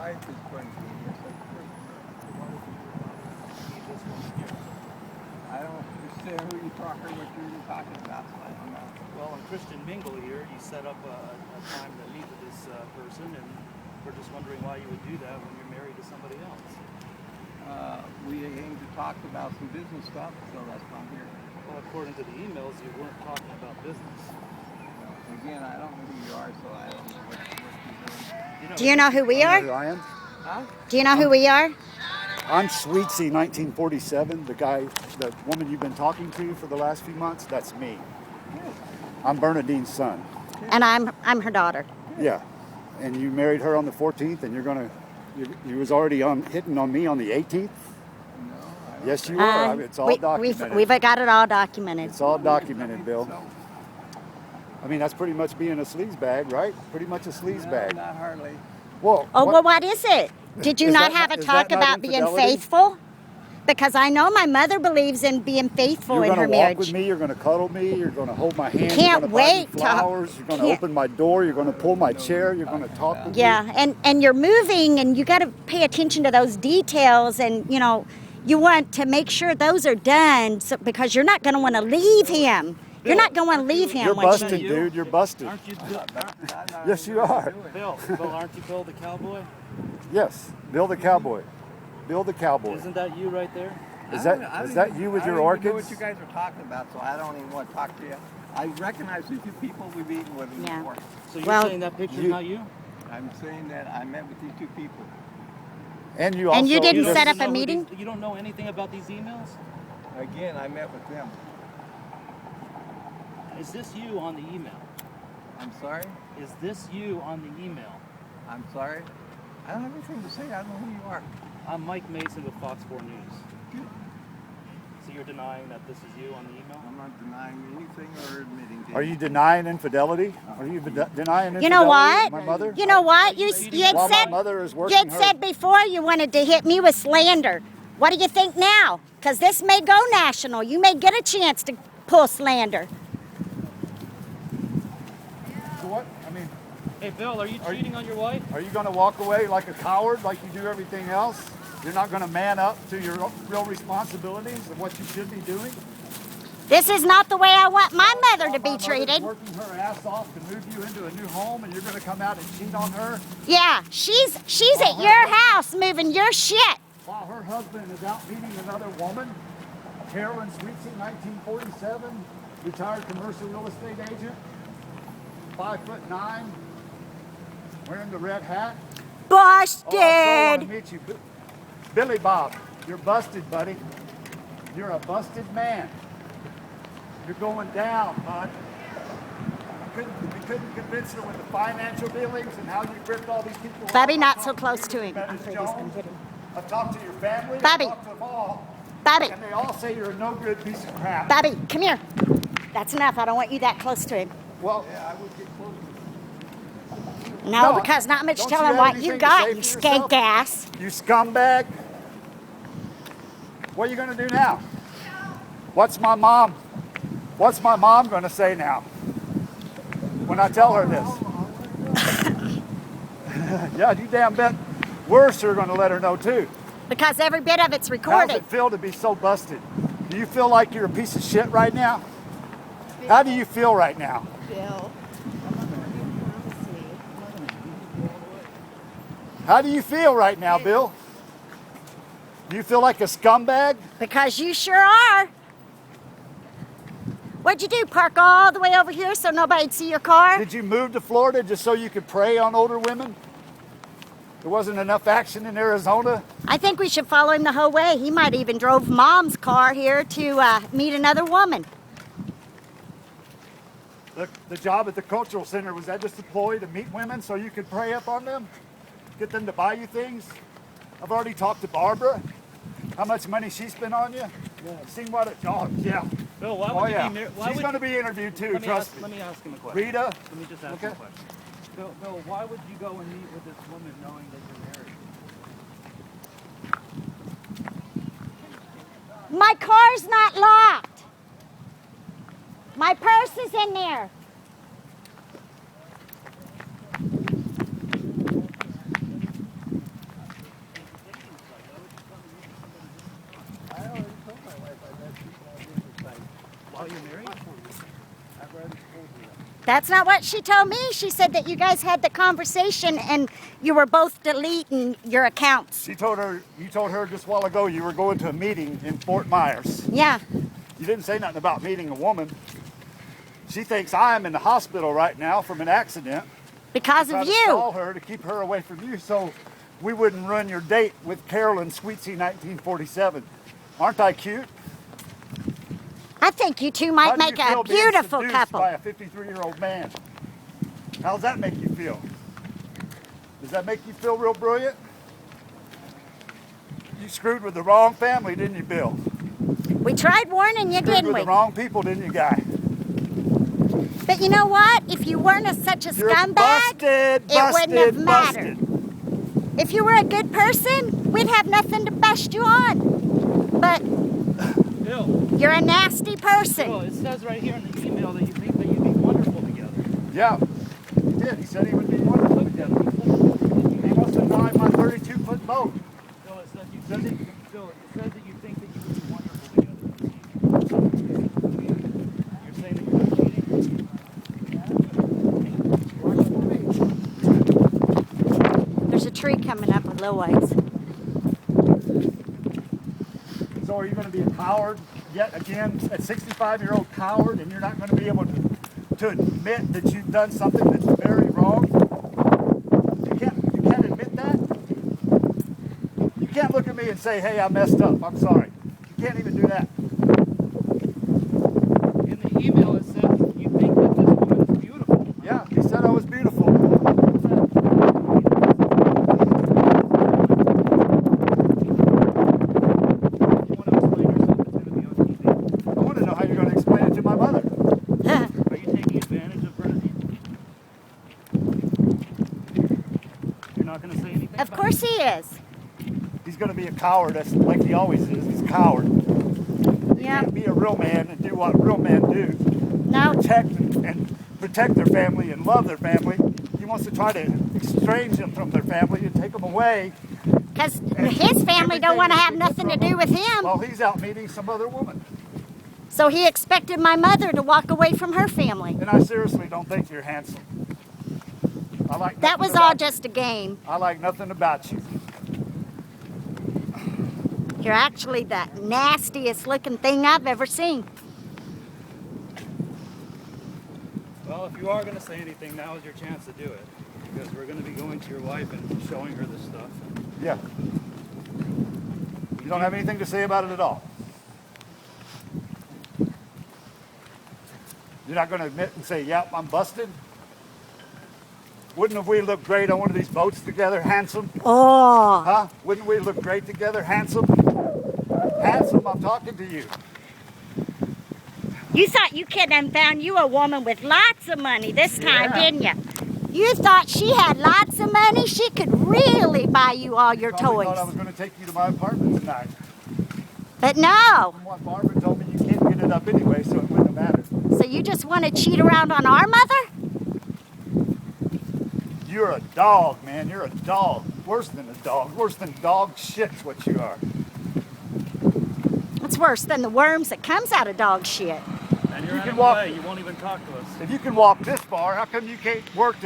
wife is going to be here. I don't understand who you what you're talking about, so I don't know. Well, on Christian Mingle here, you set up a time to meet with this person, and we're just wondering why you would do that when you're married to somebody else. We aim to talk about some business stuff, so that's why I'm here. Well, according to the emails, you weren't talking about business. Again, I don't know who you are, so I don't know what you're doing. Do you know who we are? Who I am? Huh? Do you know who we are? I'm Sweetsy 1947, the woman you've been talking to for the last few months. That's me. I'm Bernadine's son. And I'm her daughter. Yeah, and you married her on the 14th, and you was already hitting on me on the 18th. No, Yes, you were. It's all documented. We've got it all documented. It's all documented, Bill. I mean, that's pretty much being a sleazebag, right? Pretty much a sleazebag. No, not hardly. Well, well, what is it? Did you not have a is talk that not about being infidelity? faithful? Because I know my mother believes in being faithful in her You're going to marriage. walk with me. You're going to cuddle me. You're going to hold my hand. Can't you're going to wait buy me flowers. You're going to open my door. You're going to pull my chair. You're going to talk with me. Yeah, and you're moving, and you got to pay attention to those details, and you want to make sure those are done, because you're not going to want to leave him. You're not going to want to leave him. You're when busted, dude. You're busted. Aren't you Bill? Yes, you are. Bill, aren't you Bill the cowboy? Yes, Bill the cowboy. Bill the cowboy. Isn't that you right there? Is that you with your orchids? I don't even know what you guys are talking about, so I don't even want to talk to you. I recognize these two people we've eaten with before. So you're saying that picture's not you? I'm saying that I met with these two people. And you also. And you didn't don't set up know a meeting? You don't know anything about these emails? Again, I met with them. Is this you on the email? I'm sorry? Is this you on the email? I'm sorry? I don't have anything to say. I don't know who you are. I'm Mike Mason with Fox 4 News. So you're denying that this is you on the email? I'm not denying anything or admitting to Are you denying infidelity? Are you denying infidelity? You know what? My mother? You know what? You had While said my mother is you working had said before you wanted to hit me with slander. What do you think now? Because this may go national. You may get a chance to pull slander. So what? I mean, Hey Bill, are you cheating on your wife? are you going to walk away like a coward, like you do everything else? You're not going to man up to your real responsibilities of what you should be doing? This is not the way I want my mother to While be my mother's treated. working her ass off to move you into a new home, and you're going to come out and cheat on her Yeah, she's at your house moving your shit. while her husband is out meeting another woman. Carolyn Sweetsy, 1947, retired commercial real estate agent, 5'9", wearing the red hat. Busted. Oh, I so want to meet you. Billy Bob, you're busted, buddy. You're a busted man. You're going down, bud. You couldn't convince her with the financial dealings and how you ripped all these people Bobby, off. not I've so talked close you, to him. Meredith I'm afraid he's gonna Jones. hit him. I've talked to your family. Bobby. I've talked to them all. Bobby, And they all say you're a no good piece of crap. Bobby, come here. That's enough. I don't want you that close to him. Well, Yeah, I would get closer. No, No, because not much don't you telling have what you anything to got, say you for yourself? skank ass. you scumbag. What are you going to do now? What's my mom going to say now when I tell her this? Yeah, you damn bet worse you're going to let her know too. Because every bit of it's How's recorded. it feel to be so busted? Do you feel like you're a piece of shit right now? How do you feel right now? Bill. How do you feel right now, Bill? Do you feel like a scumbag? Because you sure are. What'd you do? Park all the way over here so nobody'd see your car? Did you move to Florida just so you could prey on older women? There wasn't enough action in Arizona? I think we should follow him the whole way. He might even drove Mom's car here to meet another woman. The job at the cultural center, was that just a ploy to meet women so you could prey up on them? Get them to buy you things? I've already talked to Barbara. How much money she spent on you? Yeah. Seen what it, oh yeah. Bill, why would you be married? She's going to be interviewed too, trust me. Let me ask him a question. Rita? Let me just ask him a question. Bill, why would you go and meet with this woman knowing that you're married? My car's not locked. My purse is in there. That's not what she told me. She said that you guys had the conversation and you were both deleting your accounts. You told her just a while ago you were going to a meeting in Fort Myers. Yeah. You didn't say nothing about meeting a woman. She thinks I am in the hospital right now from an accident. Because I of tried to call you. her to keep her away from you so we wouldn't ruin your date with Carolyn Sweetsy 1947. Aren't I cute? I think you two How might do you make feel a being beautiful seduced couple. by a 53-year-old man? How's that make you feel? Does that make you feel real brilliant? You screwed with the wrong family, didn't you, Bill? We tried warning you, Screwed didn't with we? the wrong people, didn't you, Guy? But you know what? If you weren't such a You're scumbag, busted, it wouldn't have mattered. busted. If you were a good person, we'd have nothing to bust you on. But Bill, you're a nasty Bill, person. it says right here in the email that you think that you'd be wonderful together. Yeah, he did. He said he would be wonderful together. He wants to drive my 32-foot boat. Bill, it says that you think that you would be wonderful together. You're saying that you're not cheating? There's a tree coming up a little ways. So are you going to be a coward yet again, a 65-year-old coward, and you're not going to be able to admit that you've done something that's very wrong? You can't admit that? You can't look at me and say, hey, I messed up, I'm sorry. You can't even do that. In the email it says you think that this woman is beautiful. Yeah, he said I was beautiful. I want to know how you're going to explain it to my mother. Are you taking advantage of her? You're not going to say anything? Of about course he is. He's going to be a coward, that's like he always is. He's a coward. He Yeah. can't be a real man and do what real men do. No. Protect their family and love their family. He wants to try to estrange them from their family and take them away. Because his family don't want to have nothing to do with him. While he's out meeting some other woman. So he expected my mother to walk away from her family. And I seriously don't think you're handsome. I like That nothing was all about you. just a game. I like nothing about you. You're actually the nastiest looking thing I've ever seen. Well, if you are going to say anything, now is your chance to do it. Because we're going to be going to your wife and showing her this stuff. Yeah. You don't have anything to say about it at all. You're not going to admit and say, yep, I'm busted? Wouldn't have we looked great on one of these boats together, handsome? Oh. Huh? Wouldn't we look great together, handsome? Handsome, I'm talking to you. You thought you could have found you a woman with lots of money this time, Yeah. didn't you? You thought she had lots of money? She could really buy you all your Probably thought I toys. was going to take you to my apartment tonight. But no. From what Barbara told me, you can't get it up anyway, so it wouldn't have mattered. So you just want to cheat around on our mother? You're a dog, man. You're a dog. Worse than a dog. Worse than dog shit's what you are. It's worse than the worms that comes out of dog shit. And you're You can running walk- away. You won't even talk to us. If you can walk this far, how come you can't work